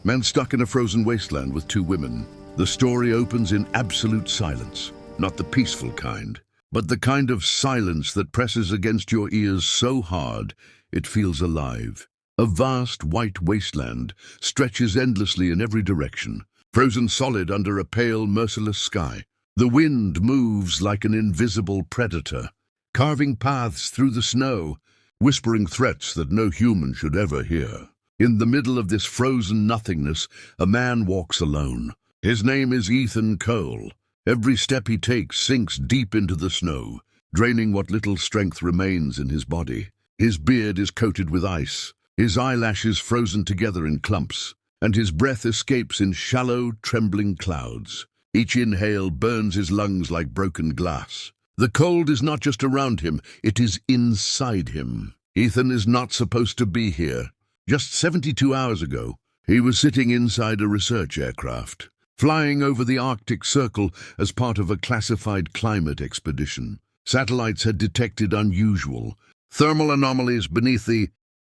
Man stuck in a frozen wasteland with two women. The story opens in absolute silence, not the peaceful kind, but the kind of silence that presses against your ears so hard it feels alive. A vast white wasteland stretches endlessly in every direction, frozen solid under a pale, merciless sky. The wind moves like an invisible predator, carving paths through the snow, whispering threats that no human should ever hear. In the middle of this frozen nothingness, a man walks alone. His name is Ethan Cole. Every step he takes sinks deep into the snow, draining what little strength remains in his body. His beard is coated with ice, his eyelashes frozen together in clumps, and his breath escapes in shallow, trembling clouds. Each inhale burns his lungs like broken glass. The cold is not just around him, it is inside him. Ethan is not supposed to be here. Just 72 hours ago, he was sitting inside a research aircraft, flying over the Arctic Circle as part of a classified climate expedition. Satellites had detected unusual thermal anomalies beneath the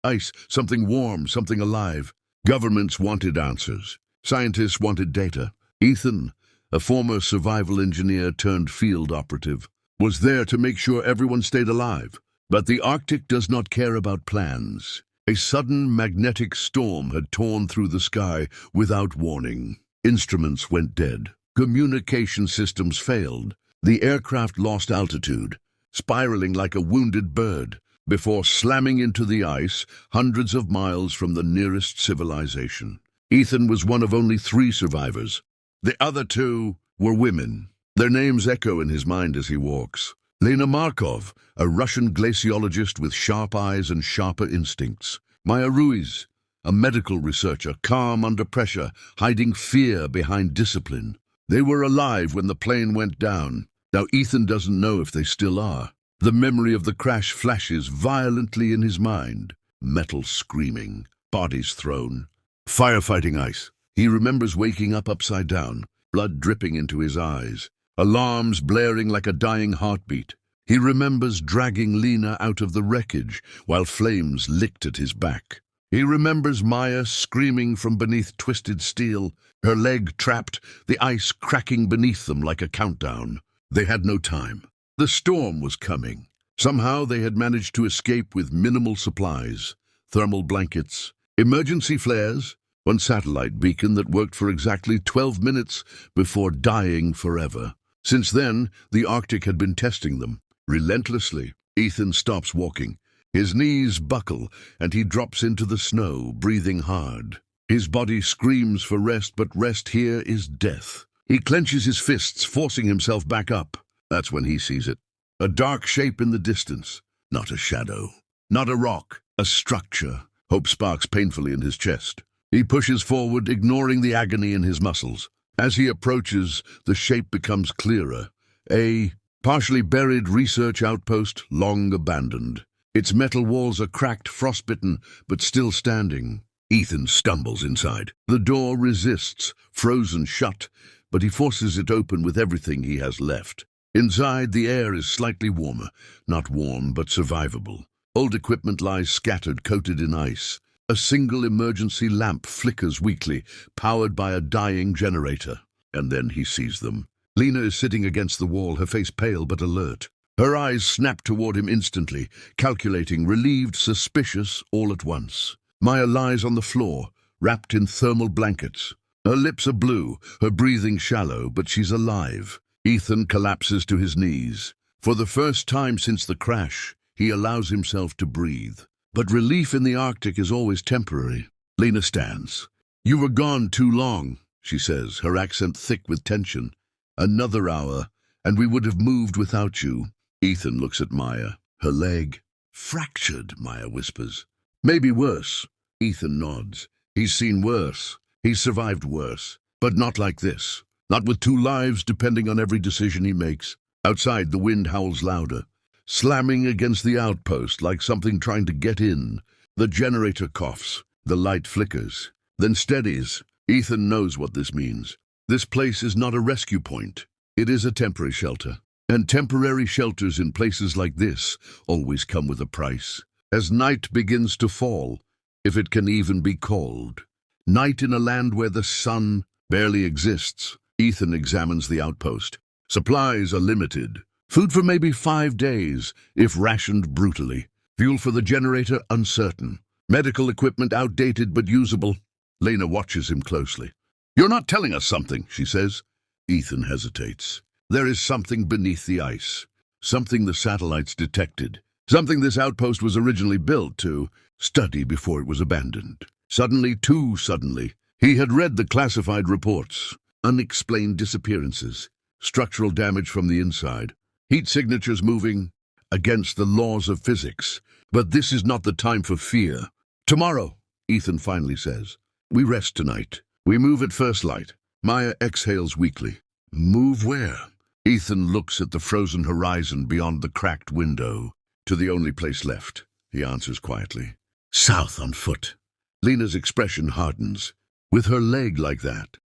ice, something warm, something alive. Governments wanted answers. Scientists wanted data. Ethan, a former survival engineer turned field operative, was there to make sure everyone stayed alive. But the Arctic does not care about plans. A sudden magnetic storm had torn through the sky without warning. Instruments went dead. Communication systems failed. The aircraft lost altitude, spiraling like a wounded bird, before slamming into the ice hundreds of miles from the nearest civilization. Ethan was one of only 3 survivors. The other 2 were women. Their names echo in his mind as he walks. Lena Markov, a Russian glaciologist with sharp eyes and sharper instincts. Maya Ruiz, a medical researcher, calm under pressure, hiding fear behind discipline. They were alive when the plane went down. Now Ethan doesn't know if they still are. The memory of the crash flashes violently in his mind. Metal screaming, bodies thrown, firefighting ice. He remembers waking up upside down, blood dripping into his eyes, alarms blaring like a dying heartbeat. He remembers dragging Lena out of the wreckage while flames licked at his back. He remembers Maya screaming from beneath twisted steel, her leg trapped, the ice cracking beneath them like a countdown. They had no time. The storm was coming. Somehow they had managed to escape with minimal supplies, thermal blankets, emergency flares, one satellite beacon that worked for exactly 12 minutes before dying forever. Since then, the Arctic had been testing them. Relentlessly, Ethan stops walking. His knees buckle, and he drops into the snow, breathing hard. His body screams for rest, but rest here is death. He clenches his fists, forcing himself back up. That's when he sees it. A dark shape in the distance. Not a shadow. Not a rock. A structure. Hope sparks painfully in his chest. He pushes forward, ignoring the agony in his muscles. As he approaches, the shape becomes clearer. A partially buried research outpost, long abandoned. Its metal walls are cracked, frostbitten, but still standing. Ethan stumbles inside. The door resists, frozen shut, but he forces it open with everything he has left. Inside, the air is slightly warmer. Not warm, but survivable. Old equipment lies scattered, coated in ice. A single emergency lamp flickers weakly, powered by a dying generator. And then he sees them. Lena is sitting against the wall, her face pale but alert. Her eyes snap toward him instantly, calculating, relieved, suspicious, all at once. Maya lies on the floor, wrapped in thermal blankets. Her lips are blue, her breathing shallow, but she's alive. Ethan collapses to his knees. For the first time since the crash, he allows himself to breathe. But relief in the Arctic is always temporary. Lena stands. "You were gone too long," she says, her accent thick with tension. "Another hour, and we would have moved without you." Ethan looks at Maya. "Her leg." "Fractured," Maya whispers. "Maybe worse." Ethan nods. He's seen worse. He's survived worse. But not like this. Not with 2 lives depending on every decision he makes. Outside, the wind howls louder, slamming against the outpost like something trying to get in. The generator coughs. The light flickers, then steadies. Ethan knows what this means. This place is not a rescue point. It is a temporary shelter. And temporary shelters in places like this always come with a price. As night begins to fall, if it can even be called, Night in a land where the sun barely exists. Ethan examines the outpost. Supplies are limited. Food for maybe 5 days, if rationed brutally. Fuel for the generator uncertain. Medical equipment outdated but usable. Lena watches him closely. "You're not telling us something," she says. Ethan hesitates. There is something beneath the ice. Something the satellites detected. Something this outpost was originally built to study before it was abandoned. Suddenly, too suddenly, he had read the classified reports. Unexplained disappearances. Structural damage from the inside. Heat signatures moving against the laws of physics. But this is not the time for fear. "Tomorrow," Ethan finally says. "We rest tonight. We move at first light." Maya exhales weakly. "Move where?" Ethan looks at the frozen horizon beyond the cracked window. "To the only place left," he answers quietly. "South on foot." Lena's expression hardens. "With her leg like that?"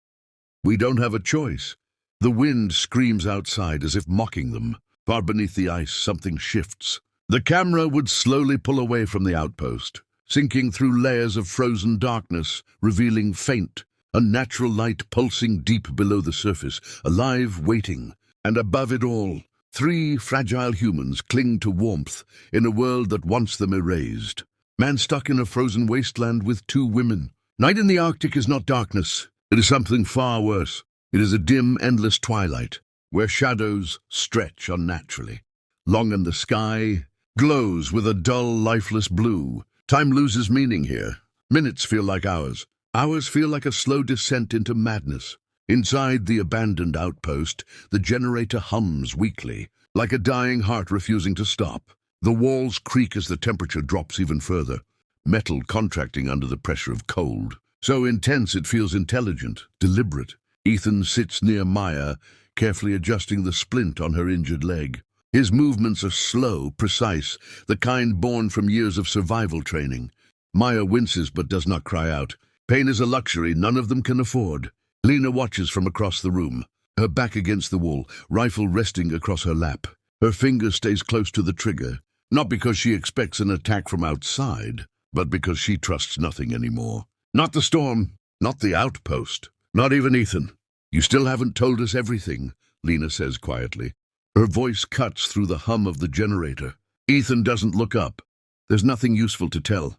"We don't have a choice." The wind screams outside as if mocking them. Far beneath the ice, something shifts. The camera would slowly pull away from the outpost, sinking through layers of frozen darkness, revealing faint, unnatural light pulsing deep below the surface, alive, waiting. And above it all, 3 fragile humans cling to warmth in a world that wants them erased. Man stuck in a frozen wasteland with 2 women. Night in the Arctic is not darkness. It is something far worse. It is a dim, endless twilight, where shadows stretch unnaturally. Long in the sky glows with a dull, lifeless blue. Time loses meaning here. Minutes feel like hours. Hours feel like a slow descent into madness. Inside the abandoned outpost, the generator hums weakly, like a dying heart refusing to stop. The walls creak as the temperature drops even further, metal contracting under the pressure of cold. So intense it feels intelligent, deliberate. Ethan sits near Maya, carefully adjusting the splint on her injured leg. His movements are slow, precise, the kind born from years of survival training. Maya winces but does not cry out. Pain is a luxury none of them can afford. Lena watches from across the room, her back against the wall, rifle resting across her lap. Her finger stays close to the trigger, not because she expects an attack from outside, but because she trusts nothing anymore. Not the storm, not the outpost, not even Ethan. "You still haven't told us everything," Lena says quietly. Her voice cuts through the hum of the generator. Ethan doesn't look up. "There's nothing useful to tell."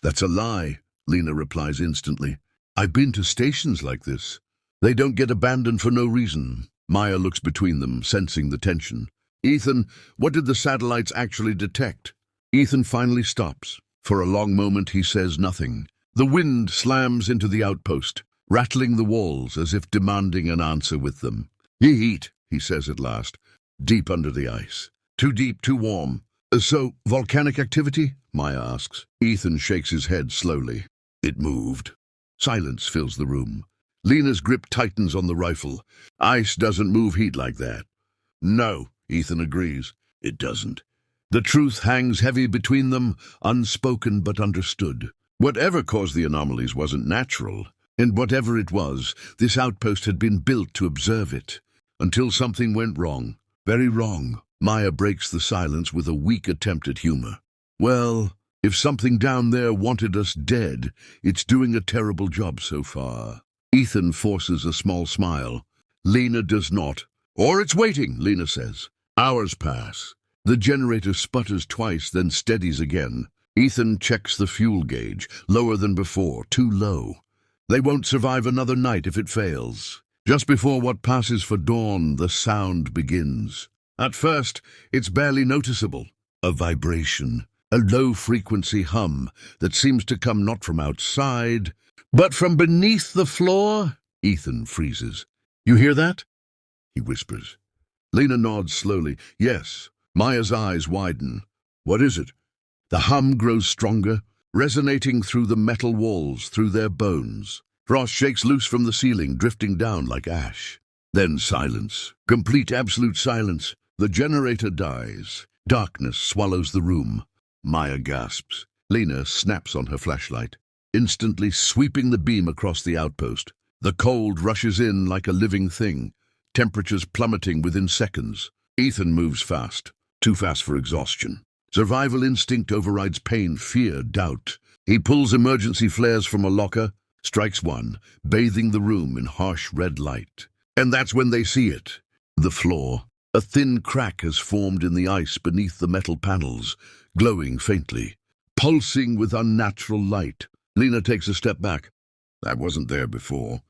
"That's a lie," Lena replies instantly. "I've been to stations like this. They don't get abandoned for no reason." Maya looks between them, sensing the tension. "Ethan, what did the satellites actually detect?" Ethan finally stops. For a long moment he says nothing. The wind slams into the outpost, rattling the walls as if demanding an answer with them. "Heat," he says at last, "deep under the ice. Too deep, too warm." "So, volcanic activity?" Maya asks. Ethan shakes his head slowly. "It moved." Silence fills the room. Lena's grip tightens on the rifle. "Ice doesn't move heat like that." "No," Ethan agrees. "It doesn't." The truth hangs heavy between them, unspoken but understood. Whatever caused the anomalies wasn't natural, and whatever it was, this outpost had been built to observe it. Until something went wrong. Very wrong. Maya breaks the silence with a weak attempt at humor. "Well, if something down there wanted us dead, it's doing a terrible job so far." Ethan forces a small smile. Lena does not. "Or it's waiting," Lena says. Hours pass. The generator sputters twice, then steadies again. Ethan checks the fuel gauge, lower than before, too low. They won't survive another night if it fails. Just before what passes for dawn, the sound begins. At first, it's barely noticeable. A vibration, a low-frequency hum that seems to come not from outside, but from beneath the floor. Ethan freezes. "You hear that?" he whispers. Lena nods slowly. "Yes." Maya's eyes widen. "What is it?" The hum grows stronger, resonating through the metal walls, through their bones. Frost shakes loose from the ceiling, drifting down like ash. Then silence. Complete, absolute silence. The generator dies. Darkness swallows the room. Maya gasps. Lena snaps on her flashlight, instantly sweeping the beam across the outpost. The cold rushes in like a living thing, temperatures plummeting within seconds. Ethan moves fast, too fast for exhaustion. Survival instinct overrides pain, fear, doubt. He pulls emergency flares from a locker, strikes one, bathing the room in harsh red light. And that's when they see it. The floor. A thin crack has formed in the ice beneath the metal panels, glowing faintly, pulsing with unnatural light. Lena takes a step back. That wasn't there before.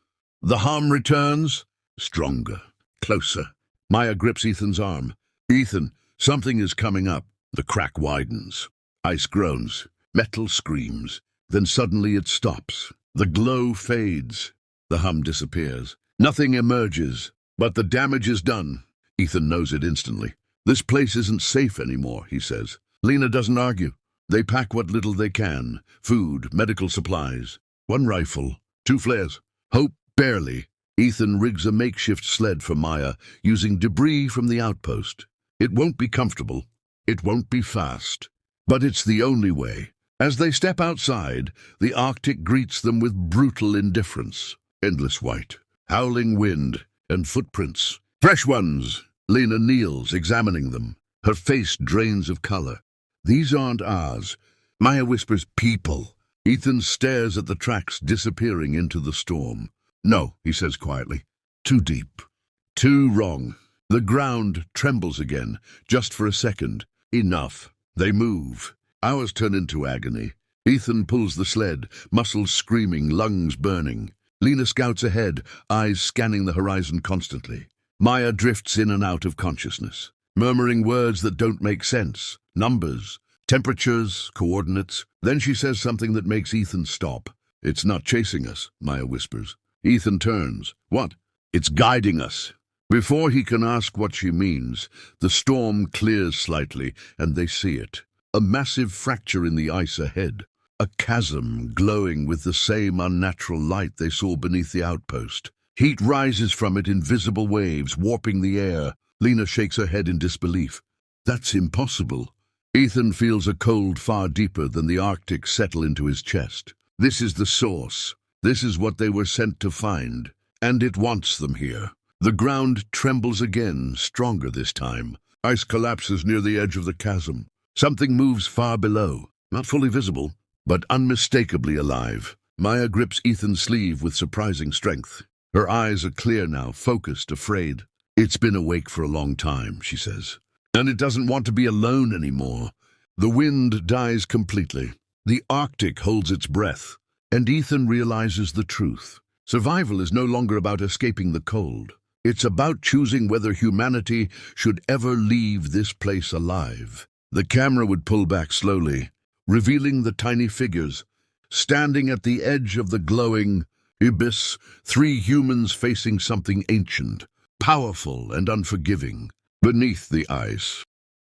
The hum returns, stronger, closer. Maya grips Ethan's arm. Ethan, something is coming up. The crack widens. Ice groans. Metal screams. Then suddenly it stops. The glow fades. The hum disappears. Nothing emerges, but the damage is done. Ethan knows it instantly. This place isn't safe anymore, he says. Lena doesn't argue. They pack what little they can. Food, medical supplies. 1 rifle, 2 flares. Hope barely. Ethan rigs a makeshift sled for Maya, using debris from the outpost. It won't be comfortable. It won't be fast. But it's the only way. As they step outside, the Arctic greets them with brutal indifference. Endless white, howling wind, and footprints. Fresh ones. Lena kneels, examining them. Her face drains of color. These aren't ours. Maya whispers, people. Ethan stares at the tracks disappearing into the storm. No, he says quietly. Too deep. Too wrong. The ground trembles again, just for a second. Enough. They move. Hours turn into agony. Ethan pulls the sled, muscles screaming, lungs burning. Lena scouts ahead, eyes scanning the horizon constantly. Maya drifts in and out of consciousness, murmuring words that don't make sense. Numbers, temperatures, coordinates. Then she says something that makes Ethan stop. It's not chasing us, Maya whispers. Ethan turns. What? It's guiding us. Before he can ask what she means, the storm clears slightly, and they see it. A massive fracture in the ice ahead. A chasm glowing with the same unnatural light they saw beneath the outpost. Heat rises from it in visible waves, warping the air. Lena shakes her head in disbelief. That's impossible. Ethan feels a cold far deeper than the Arctic settle into his chest. This is the source. This is what they were sent to find. And it wants them here. The ground trembles again, stronger this time. Ice collapses near the edge of the chasm. Something moves far below, not fully visible, but unmistakably alive. Maya grips Ethan's sleeve with surprising strength. Her eyes are clear now, focused, afraid. It's been awake for a long time, she says. And it doesn't want to be alone anymore. The wind dies completely. The Arctic holds its breath. And Ethan realizes the truth. Survival is no longer about escaping the cold. It's about choosing whether humanity should ever leave this place alive. The camera would pull back slowly, revealing the tiny figures, standing at the edge of the glowing abyss, 3 humans facing something ancient, powerful and unforgiving. Beneath the ice,